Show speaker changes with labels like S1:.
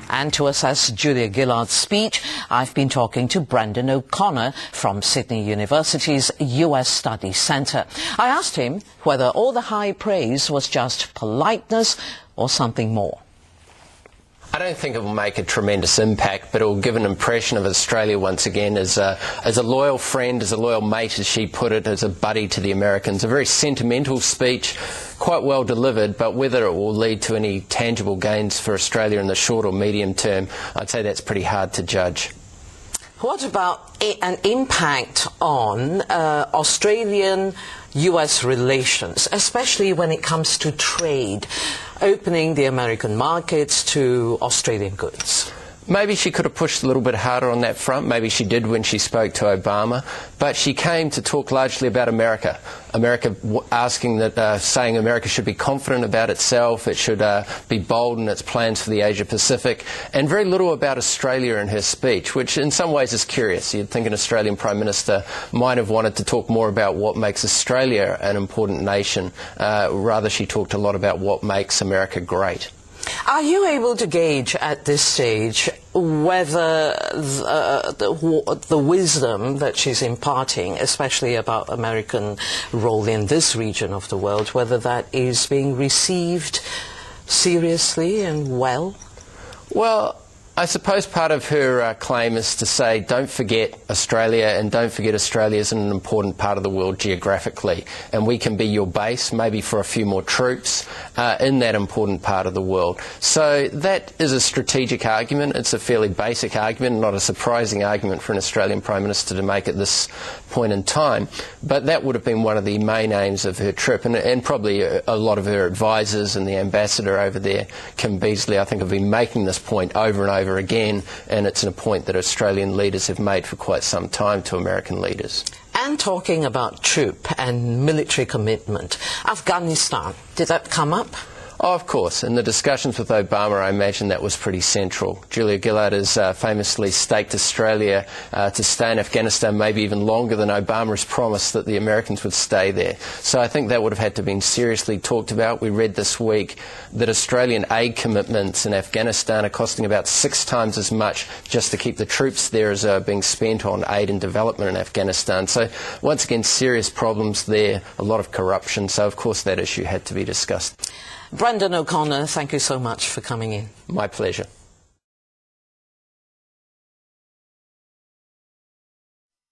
S1: And to assess Julia Gillard's speech, I've been talking to Brendon O'Connor from Sydney University's US Studies Centre. I asked him whether all the high praise was just politeness or something more.
S2: I don't think it will make a tremendous impact, but it will give an impression of Australia once again as a loyal friend, as a loyal mate, as she put it, as a buddy to the Americans. A very sentimental speech, quite well delivered, but whether it will lead to any tangible gains for Australia in the short or medium term, I'd say that's pretty hard to judge.
S1: What about an impact on Australian-US relations, especially when it comes to trade, opening the American markets to Australian goods?
S2: Maybe she could have pushed a little bit harder on that front. Maybe she did when she spoke to Obama. But she came to talk largely about America. Saying America should be confident about itself, it should be bold in its plans for the Asia-Pacific, and very little about Australia in her speech, which in some ways is curious. You'd think an Australian Prime Minister might have wanted to talk more about what makes Australia an important nation. Rather, she talked a lot about what makes America great.
S1: Are you able to gauge at this stage whether the wisdom that she's imparting, especially about American role in this region of the world, whether that is being received seriously and well?
S2: Well, I suppose part of her claim is to say, don't forget Australia, and don't forget Australia is an important part of the world geographically, and we can be your base, maybe for a few more troops, in that important part of the world. So that is a strategic argument. It's a fairly basic argument, not a surprising argument for an Australian Prime Minister to make at this point in time, but that would have been one of the main aims of her trip, and probably a lot of her advisors and the ambassador over there, Kim Beazley, I think have been making this point over and over again, and it's a point that Australian leaders have made for quite some time to American leaders.
S1: And talking about troop and military commitment, Afghanistan, did that come up?
S2: Oh, of course. In the discussions with Obama, I imagine that was pretty central. Julia Gillard has famously staked Australia to stay in Afghanistan maybe even longer than Obama has promised that the Americans would stay there. So I think that would have had to have been seriously talked about. We read this week that Australian aid commitments in Afghanistan are costing about 6 times as much just to keep the troops there as are being spent on aid and development in Afghanistan. So once again, serious problems there, a lot of corruption. So of course that issue had to be discussed.
S1: Brendon O'Connor, thank you so much for coming in.
S2: My pleasure.